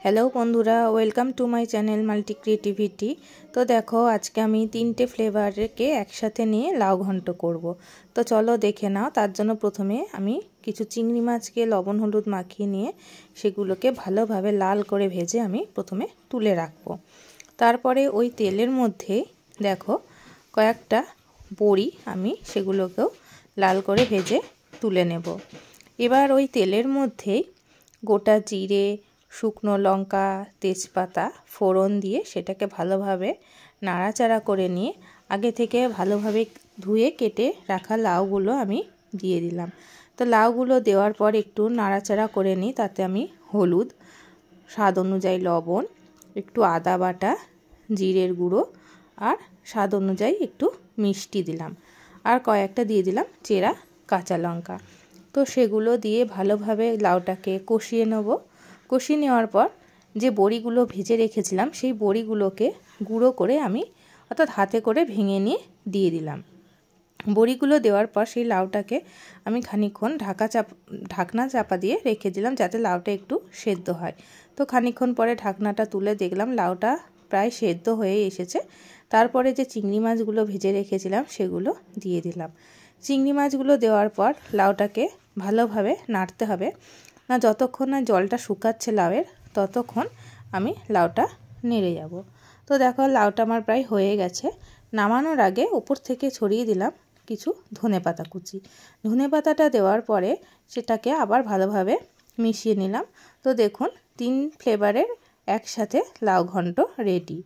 Hello बंधुरा welcome to my channel Multi Creativity. तो देखो आज के आमी तीनटे फ्लेवर के एकसाथे निये लाउ घंट करब। तो चलो देखे नाओ। तार जोन्नो प्रथमे आमी किछु चिंगड़ी माछके लवण हलुद माखिए निये सेगुलोके भालोभाबे लाल करे भेजे आमी प्रथमे तुले राखबो। तारपरे ओई तेलेर मধ্যে देखो कयेकटा बड़ी आमी सेगुलोकेও लाल करे भेजे तुले नेब। एबार ओई तेलेर मধ্যে गोटा जिरे शुकनो लंका तेजपाता फोड़न दिए सेटाके भालोभाबे नाड़ाचाड़ा करे निये आगे थेके भालोभाबे धुए केटे राखा लाउगुलो आमी दिए दिलाम। तो लाउगुलो देওয়ার पर एकटू नाड़ाचाड़ा करे निई। ताते आमी हलुद स्वाद अनुयायी लवण एकटू आदा बाटा जिरेर गुड़ो और स्वाद अनुयायी एकटू मिष्टि दिलाम और कयेकटा दिए दिलाम चेरा काँचा लंका। तो सेगुलो दिए भालोभाबे लाउटाके कषिए नेब। कषिয়ে নেওয়ার पर যে বড়িগুলো ভেজে রেখেছিলাম সেই বড়িগুলোকে গুঁড়ো করে আমি অর্থাৎ হাতে করে ভেঙে নিয়ে দিয়ে দিলাম। বড়িগুলো দেওয়ার পর সেই লাউটাকে আমি খানিকক্ষণ ঢাকনা চাপা দিয়ে রেখে দিলাম যাতে লাউটা একটু সেদ্ধ হয়। তো খানিকক্ষণ পরে ঢাকনাটা তুলে দেখলাম লাউটা প্রায় সেদ্ধ হয়ে এসেছে। তারপরে যে চিংড়ি মাছগুলো ভেজে রেখেছিলাম সেগুলো দিয়ে দিলাম। চিংড়ি মাছগুলো দেওয়ার পর লাউটাকে ভালোভাবে নাড়তে হবে না, যতক্ষণ না জলটা শুকাচ্ছে লাউয়ের ততক্ষণ আমি লাউটা নেড়ে যাব। তো দেখো লাউটা আমার প্রায় হয়ে গেছে। নামানোর আগে উপর থেকে ছড়িয়ে দিলাম কিছু ধনেপাতা কুচি। ধনেপাতাটা দেওয়ার পরে সেটাকে আবার ভালোভাবে মিশিয়ে নিলাম। তো দেখুন 3 ফ্লেভারের একসাথে লাউ ঘন্ট রেডি।